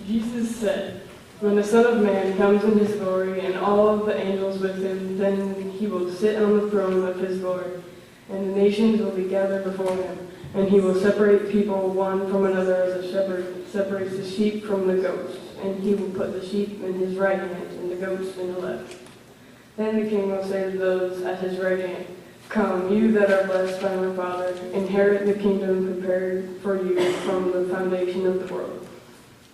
Jesus said, "When the Son of Man comes in his glory and all of the angels with him, then he will sit on the throne of his glory, and the nations will be gathered before him, and he will separate people one from another as a shepherd separates the sheep from the goats, and he will put the sheep in his right hand and the goats in the left. Then the king will say to those at his right hand, 'Come, you that are blessed by my Father, inherit the kingdom prepared for you from the foundation of the world.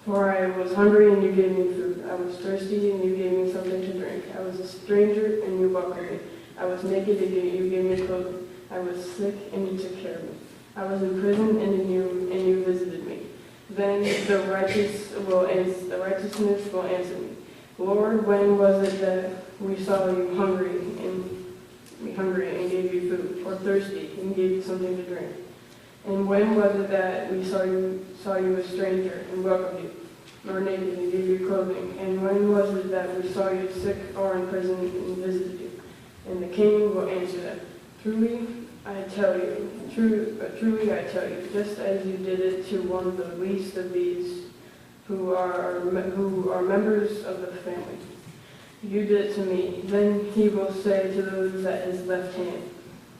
For I was hungry, and you gave me food. I was thirsty, and you gave me something to drink. I was a stranger, and you welcomed me. I was naked, and you gave me clothing. I was sick, and you took care of me. I was in prison, and you visited me.' Then the righteousness will answer me, 'Lord, when was it that we saw you hungry and gave you food, or thirsty and gave you something to drink? And when was it that we saw you a stranger and welcomed you, or naked and gave you clothing? And when was it that we saw you sick or in prison and visited you?' And the king will answer them, 'Truly I tell you, just as you did it to one of the least of these who are members of the family, you did it to me.' Then he will say to those at his left hand,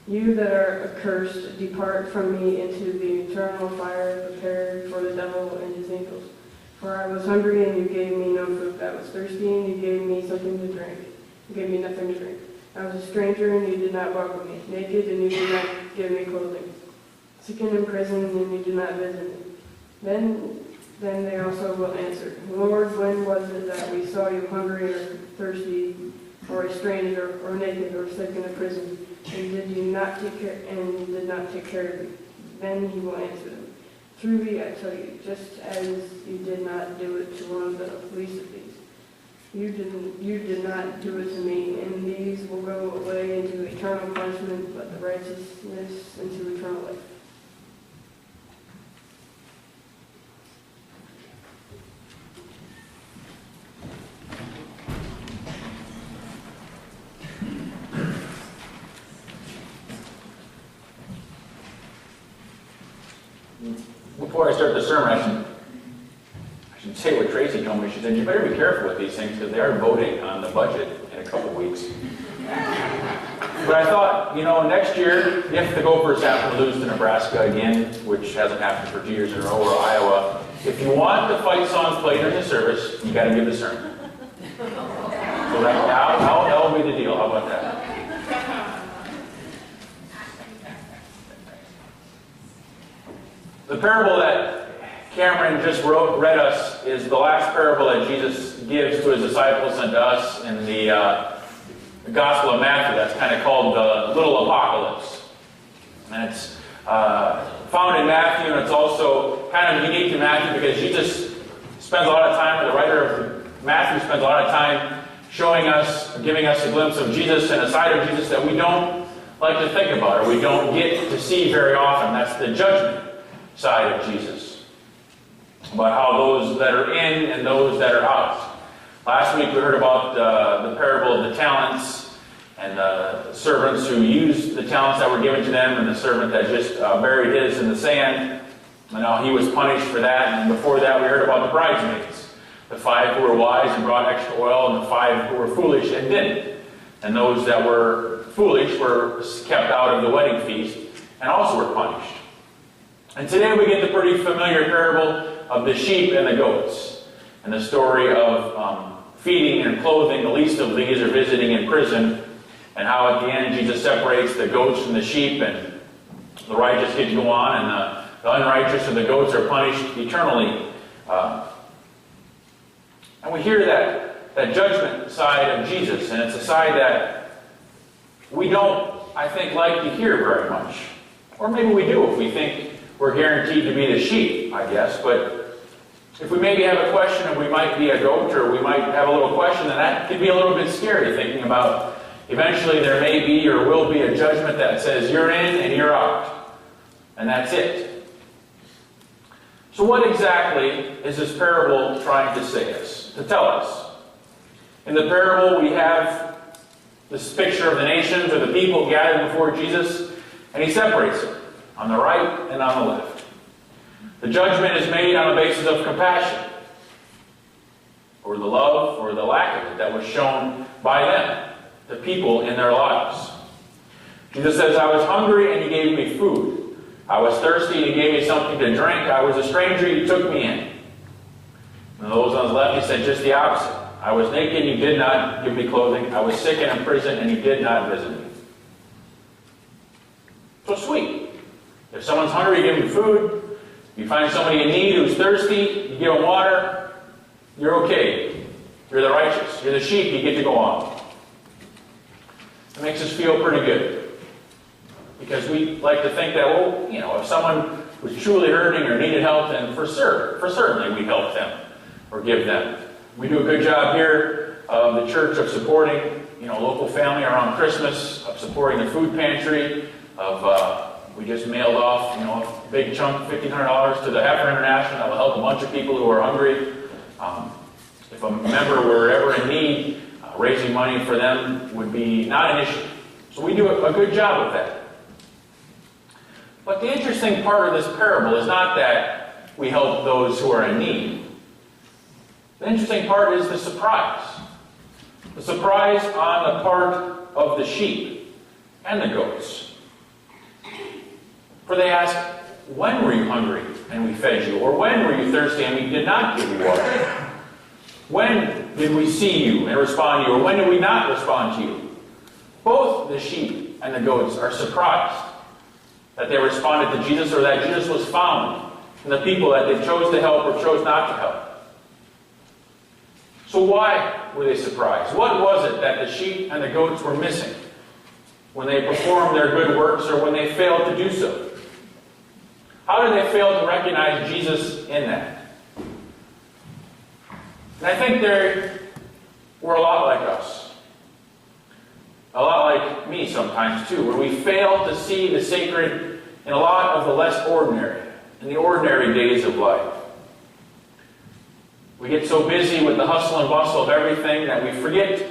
'You that are accursed, depart from me into the eternal fire prepared for the devil and his angels. For I was hungry, and you gave me no food. I was thirsty, and you gave me something to drink. You gave me nothing to drink. I was a stranger, and you did not welcome me. Naked, and you did not give me clothing. Sick and in prison, and you did not visit me.' Then they also will answer, 'Lord, when was it that we saw you hungry or thirsty, or a stranger, or naked, or sick in a prison, and did not take care of you?' Then he will answer them, 'Truly I tell you, just as you did not do it to one of the least of these, you did not do it to me.' And these will go away into eternal punishment, but the righteousness into eternal life." Before I start the sermon, I should say what Tracy told me. She said, "You better be careful with these things because they are voting on the budget in a couple weeks." But I thought, next year, if the Gophers happen to lose to Nebraska again, which hasn't happened for 2 years in a row, or Iowa, if you want the fight songs played during the service, you got to give the sermon. So that'll be the deal. How about that? The parable that Cameron just read us is the last parable that Jesus gives to his disciples and to us in the Gospel of Matthew. That's kind of called the Little Apocalypse. And it's found in Matthew, and it's also kind of unique to Matthew because Jesus spends a lot of time, the writer of Matthew spends a lot of time showing us, giving us a glimpse of Jesus and a side of Jesus that we don't like to think about or we don't get to see very often. That's the judgment side of Jesus, about how those that are in and those that are out. Last week we heard about the parable of the talents and the servants who used the talents that were given to them, and the servant that just buried his in the sand, and how he was punished for that. And before that we heard about the bridesmaids, the 5 who were wise and brought extra oil, and the 5 who were foolish and didn't. And those that were foolish were kept out of the wedding feast and also were punished. And today we get the pretty familiar parable of the sheep and the goats, and the story of feeding and clothing the least of these or visiting in prison, and how at the end Jesus separates the goats from the sheep, and the righteous get to go on, and the unrighteous or the goats are punished eternally. And we hear that judgment side of Jesus, and it's a side that we don't, I think, like to hear very much. Or maybe we do if we think we're guaranteed to be the sheep, I guess. But if we maybe have a question and we might be a goat, or we might have a little question, then that can be a little bit scary, thinking about eventually there may be or will be a judgment that says you're in and you're out. And that's it. So what exactly is this parable trying to say to tell us? In the parable we have this picture of the nations or the people gathered before Jesus, and he separates them on the right and on the left. The judgment is made on the basis of compassion. or the love or the lack of it that was shown by them, the people in their lives. Jesus says, I was hungry and you gave me food. I was thirsty and you gave me something to drink. I was a stranger, you took me in. And those on his left, he said just the opposite. I was naked and you did not give me clothing. I was sick and in prison and you did not visit me. So sweet. If someone's hungry, you give them food. You find somebody in need who's thirsty, you give them water. You're okay. You're the righteous. You're the sheep, you get to go on. It makes us feel pretty good. Because we like to think that, well, if someone was truly hurting or needed help, then for certainly we help them or give them. We do a good job here of the church of supporting, local family around Christmas, of supporting the food pantry, we just mailed off, a big chunk, $1,500 to the Heifer International that will help a bunch of people who are hungry. If a member were ever in need, raising money for them would be not an issue. So we do a good job of that. But the interesting part of this parable is not that we help those who are in need. The interesting part is the surprise. The surprise on the part of the sheep and the goats. For they ask, when were you hungry and we fed you? Or when were you thirsty and we did not give you water? When did we see you and respond to you? Or when did we not respond to you? Both the sheep and the goats are surprised that they responded to Jesus or that Jesus was found in the people that they chose to help or chose not to help. So why were they surprised? What was it that the sheep and the goats were missing when they performed their good works or when they failed to do so? How did they fail to recognize Jesus in that? And I think they were a lot like us. A lot like me sometimes too, where we fail to see the sacred in a lot of the less ordinary, in the ordinary days of life. We get so busy with the hustle and bustle of everything that we forget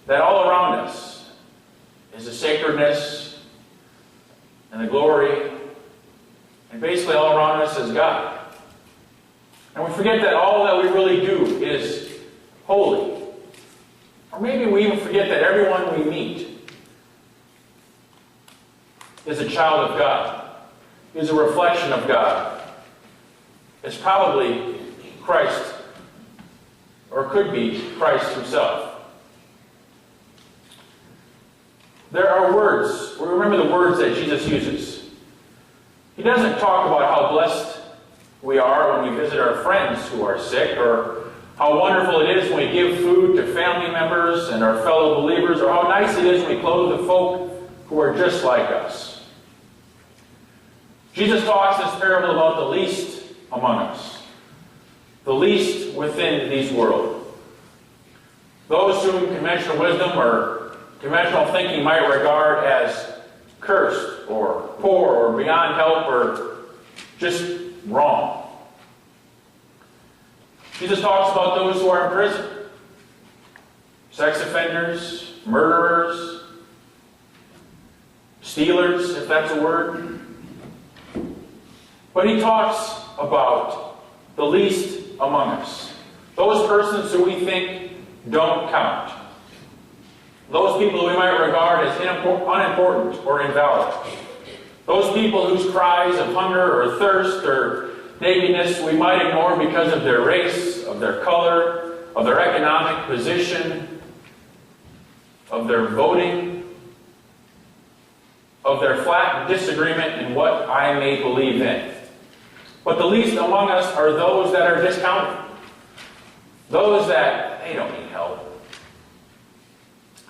that all around us is the sacredness and the glory, and basically all around us is God. And we forget that all that we really do is holy. Or maybe we even forget that everyone we meet is a child of God, is a reflection of God, is probably Christ, or could be Christ himself. There are words. We remember the words that Jesus uses. He doesn't talk about how blessed we are when we visit our friends who are sick, or how wonderful it is when we give food to family members and our fellow believers, or how nice it is when we clothe the folk who are just like us. Jesus talks in this parable about the least among us, the least within these world. Those whom conventional wisdom or conventional thinking might regard as cursed or poor or beyond help or just wrong. Jesus talks about those who are in prison, sex offenders, murderers, stealers, if that's a word. But he talks about the least among us, those persons who we think don't count, those people who we might regard as unimportant or invalid, those people whose cries of hunger or thirst or nakedness we might ignore because of their race, of their color, of their economic position, of their voting, of their flat disagreement in what I may believe in. But the least among us are those that are discounted, those that they don't need help.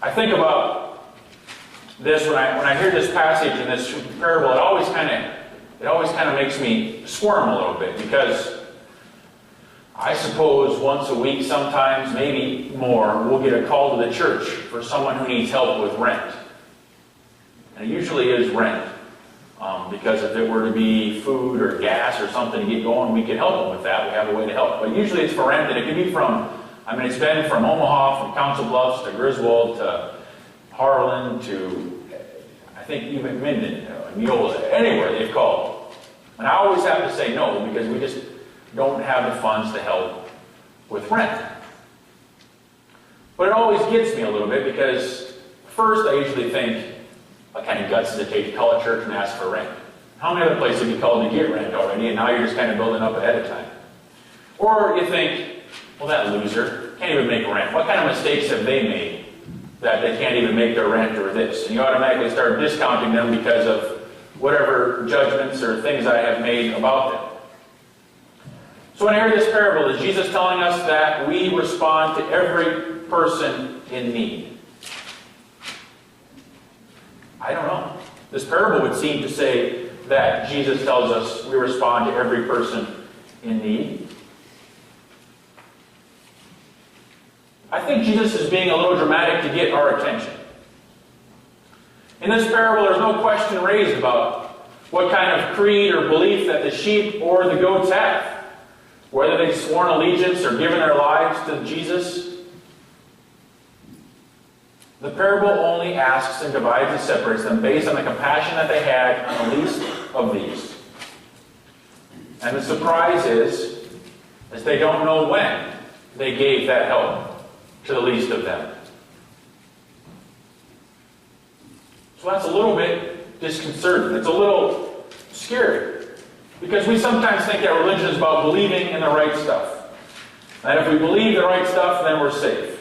I think about this when I hear this passage in this parable. It always kind of makes me squirm a little bit, because I suppose once a week, sometimes maybe more, we'll get a call to the church for someone who needs help with rent. And it usually is rent, because if it were to be food or gas or something to get going, we can help them with that. We have a way to help. But usually it's for rent, and it can be it's been from Omaha, from Council Bluffs to Griswold to Harlan to, I think, even Minden, Neola, anywhere they've called. And I always have to say no, because we just don't have the funds to help with rent. But it always gets me a little bit because first I usually think, what kind of guts does it take to call a church and ask for rent? How many other places have you called to get rent already, and now you're just kind of building up ahead of time? Or you think, well, that loser can't even make rent. What kind of mistakes have they made that they can't even make their rent or this? And you automatically start discounting them because of whatever judgments or things I have made about them. So when I hear this parable, is Jesus telling us that we respond to every person in need? I don't know. This parable would seem to say that Jesus tells us we respond to every person in need. I think Jesus is being a little dramatic to get our attention. In this parable, there's no question raised about what kind of creed or belief that the sheep or the goats have. Whether they've sworn allegiance or given their lives to Jesus. The parable only asks and divides and separates them based on the compassion that they had on the least of these. And the surprise is they don't know when they gave that help to the least of them. So that's a little bit disconcerting. It's a little scary. Because we sometimes think that religion is about believing in the right stuff. And if we believe the right stuff, then we're safe.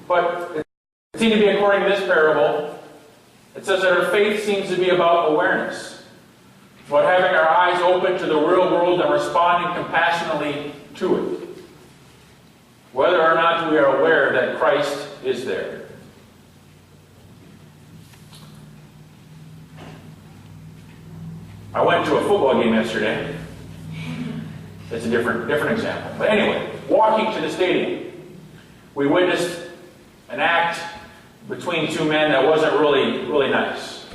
But it seems to be, according to this parable, it says that our faith seems to be about awareness. About having our eyes open to the real world and responding compassionately to it. Whether or not we are aware that Christ is there. I went to a football game yesterday. That's a different example. But anyway, walking to the stadium, we witnessed an act between two men that wasn't really nice.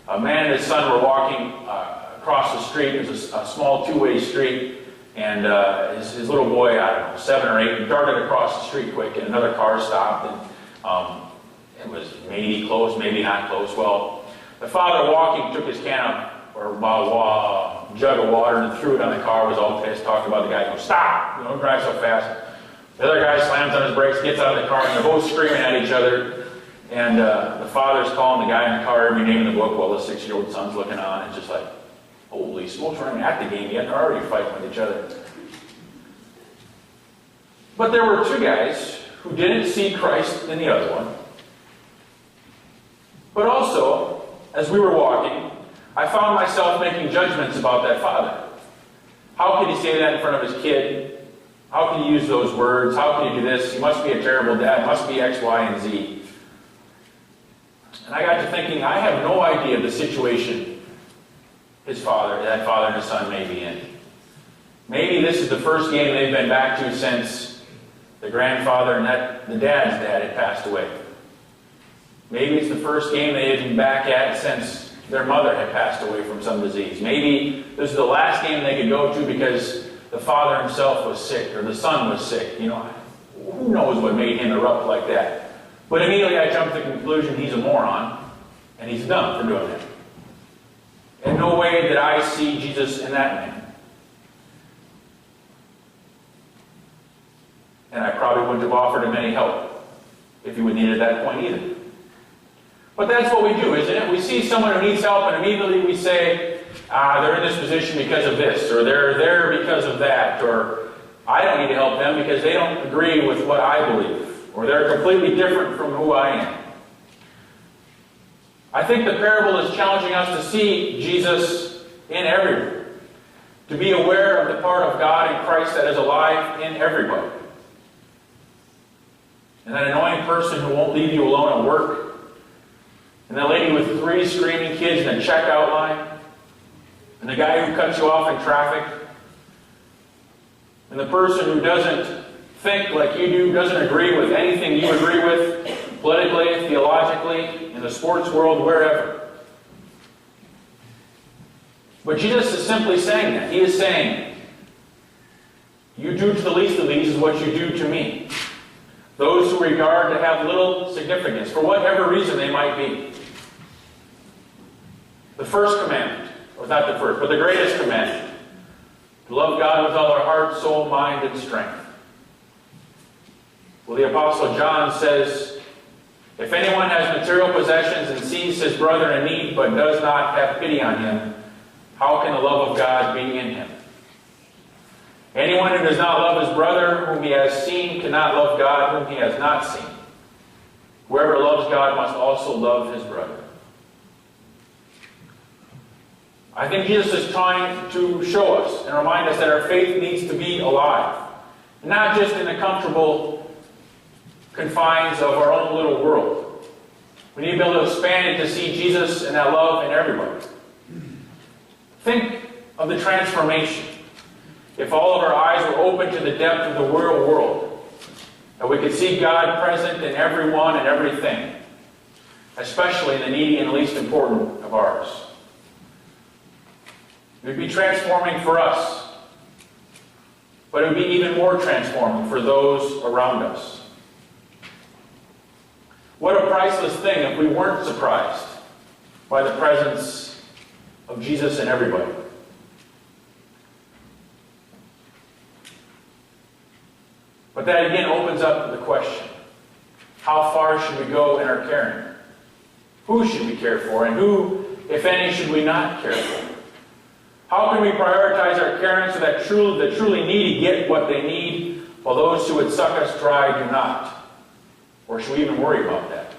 A man and his son were walking across the street. It was a small two-way street, and his little boy, I don't know, 7 or 8, darted across the street quick, and another car stopped, and it was maybe close, maybe not close. Well, the father walking took his can or a jug of water and threw it on the car, was all pissed, talked about the guy, goes, stop! Don't drive so fast. The other guy slams on his brakes, gets out of the car, and they're both screaming at each other. And the father's calling the guy in the car every name in the book while the 6-year-old son's looking on. It's just like, holy smokes, we're not even at the game yet. They're already fighting with each other. But there were two guys who didn't see Christ in the other one. But also, as we were walking, I found myself making judgments about that father. How could he say that in front of his kid? How can he use those words? How can he do this? He must be a terrible dad. Must be X, Y, and Z. And I got to thinking, I have no idea the situation that father and his son may be in. Maybe this is the first game they've been back to since the grandfather and the dad's dad had passed away. Maybe it's the first game they had been back at since their mother had passed away from some disease. Maybe this is the last game they could go to because the father himself was sick or the son was sick. You know, who knows what made him erupt like that. But immediately I jumped to the conclusion he's a moron and he's dumb for doing that. In no way did I see Jesus in that man. And I probably wouldn't have offered him any help if he would need it at that point either. But that's what we do, isn't it? We see someone who needs help and immediately we say, they're in this position because of this, or they're there because of that, or I don't need to help them because they don't agree with what I believe, or they're completely different from who I am. I think the parable is challenging us to see Jesus in everyone, to be aware of the part of God in Christ that is alive in everybody. And that annoying person who won't leave you alone at work, and that lady with 3 screaming kids in a checkout line, and the guy who cuts you off in traffic, and the person who doesn't think like you do, doesn't agree with anything you agree with, politically, theologically, in the sports world, wherever. But Jesus is simply saying that. He is saying, you do to the least of these is what you do to me. Those who regard to have little significance, for whatever reason they might be. The first commandment, or not the first, but the greatest commandment, to love God with all our heart, soul, mind, and strength. Well, the Apostle John says, if anyone has material possessions and sees his brother in need but does not have pity on him, how can the love of God be in him? Anyone who does not love his brother whom he has seen cannot love God whom he has not seen. Whoever loves God must also love his brother. I think Jesus is trying to show us and remind us that our faith needs to be alive. Not just in the comfortable confines of our own little world. We need to be able to expand it to see Jesus and that love in everybody. Think of the transformation. If all of our eyes were open to the depth of the real world, that we could see God present in everyone and everything, especially in the needy and least important of ours. It would be transforming for us, but it would be even more transforming for those around us. What a priceless thing if we weren't surprised by the presence of Jesus in everybody. But that again opens up the question, how far should we go in our caring? Who should we care for, and who, if any, should we not care for? How can we prioritize our caring so that the truly needy get what they need, while those who would suck us dry do not? Or should we even worry about that?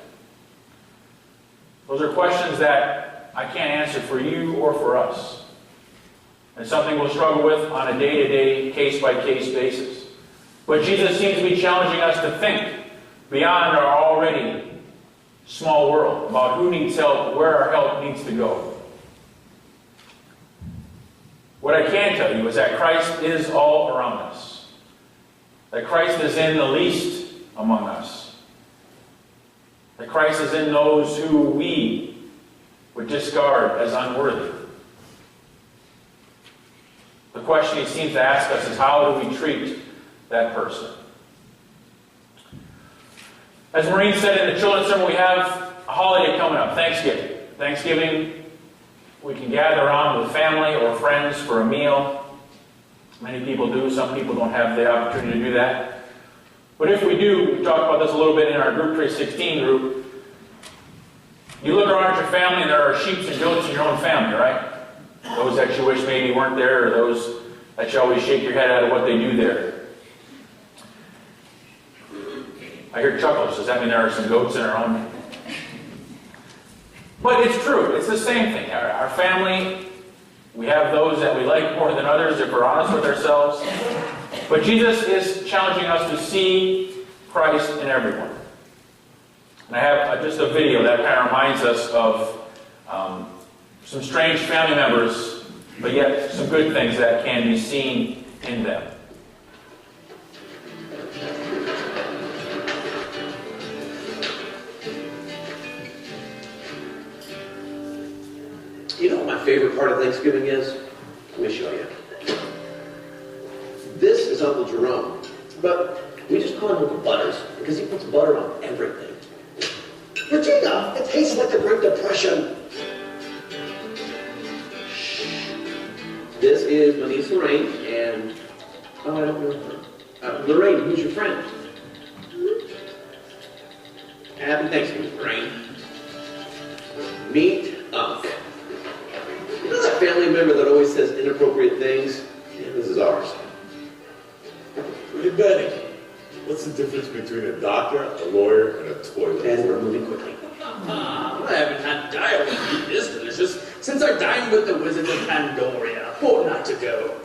Those are questions that I can't answer for you or for us. And something we'll struggle with on a day-to-day, case-by-case basis. But Jesus seems to be challenging us to think beyond our already small world about who needs help, where our help needs to go. What I can tell you is that Christ is all around us. That Christ is in the least among us. That Christ is in those who we would discard as unworthy. The question he seems to ask us is, how do we treat that person? As Maureen said in the children's sermon, we have a holiday coming up, Thanksgiving. Thanksgiving, we can gather around with family or friends for a meal. Many people do. Some people don't have the opportunity to do that. But if we do, we talked about this a little bit in our Group 316 group. You look around at your family and there are sheep and goats in your own family, right? Those that you wish maybe weren't there, or those that you always shake your head at what they do there. I hear chuckles. Does that mean there are some goats in our own? But it's true. It's the same thing. Our family, we have those that we like more than others if we're honest with ourselves. But Jesus is challenging us to see Christ in everyone. And I have just a video that kind of reminds us of some strange family members, but yet some good things that can be seen in them. You know what my favorite part of Thanksgiving is? Let me show you. This is Uncle Jerome, but we just call him Uncle Butters because he puts butter on everything. Regina, it tastes like the Great Depression. This is my niece Lorraine, and I don't know her. Lorraine, who's your friend? Happy Thanksgiving, Lorraine. Meet Unc. You know that family member that always says inappropriate things? Yeah, this is ours. Hey, Benny, what's the difference between a doctor, a lawyer, and a toilet? And we're moving quickly. I haven't had dial meat this delicious since I dined with the Wizards of Pandoria a fortnight ago.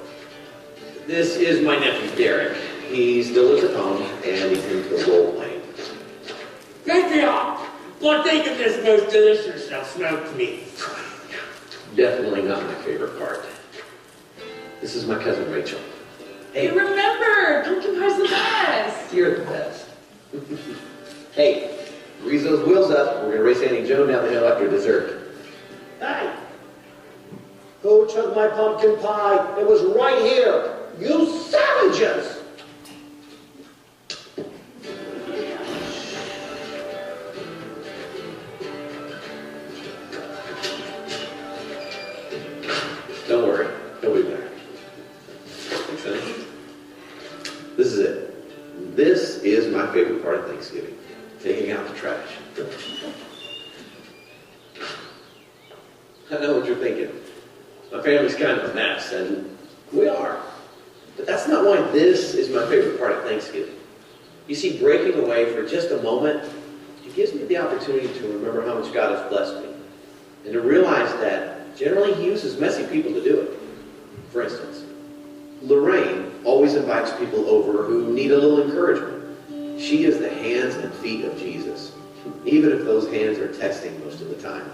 This is my nephew, Derek. He still lives at home, and he's into role-playing. Patriarch, partake of this most delicious of smoked meat. Definitely not my favorite part. This is my cousin, Rachel. You remember! Pumpkin pie's the best! You're the best. Hey, grease those wheels up. We're going to race Annie Joan down the hill after dessert. Hey! Who took my pumpkin pie? It was right here. You savages! Don't worry. He'll be back. Thanks, honey. This is it. This is my favorite part of Thanksgiving, taking out the trash. I know what you're thinking. My family's kind of a mess, and we are. But that's not why this is my favorite part of Thanksgiving. You see, breaking away for just a moment, it gives me the opportunity to remember how much God has blessed me, and to realize that generally He uses messy people to do it. For instance, Lorraine always invites people over who need a little encouragement. She is the hands and feet of Jesus, even if those hands are texting most of the time.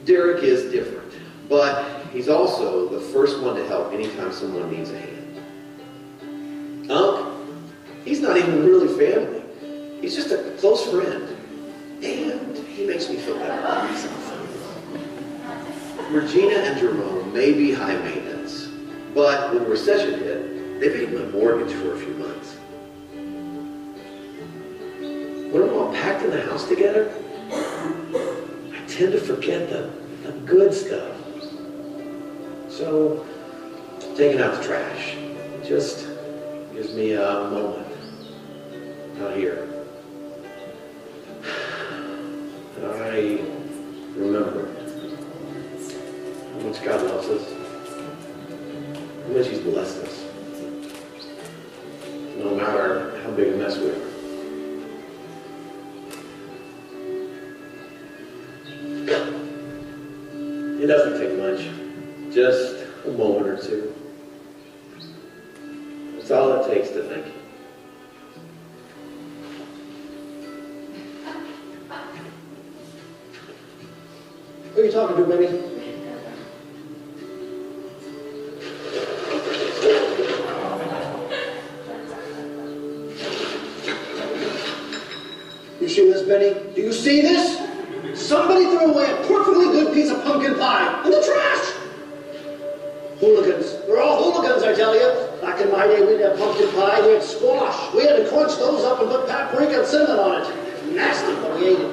Derek is different, but he's also the first one to help anytime someone needs a hand. Unc, he's not even really family. He's just a close friend, and he makes me feel better about myself. Regina and Jerome may be high maintenance, but when recession hit, they paid my mortgage for a few months. When we're all packed in the house together, I tend to forget the good stuff. So, taking out the trash just gives me a moment out here. And I remember how much God loves us, how much He's blessed us, no matter how big a mess we are. It doesn't take much, just a moment or two. That's all it takes to think. Who are you talking to, baby? You see this, Benny? Do you see this? Somebody threw away a perfectly good piece of pumpkin pie in the trash! Hooligans. They're all hooligans, I tell you. Back in my day, we didn't have pumpkin pie, we had squash. We had to crunch those up and put paprika and cinnamon on it. Nasty, but we ate it.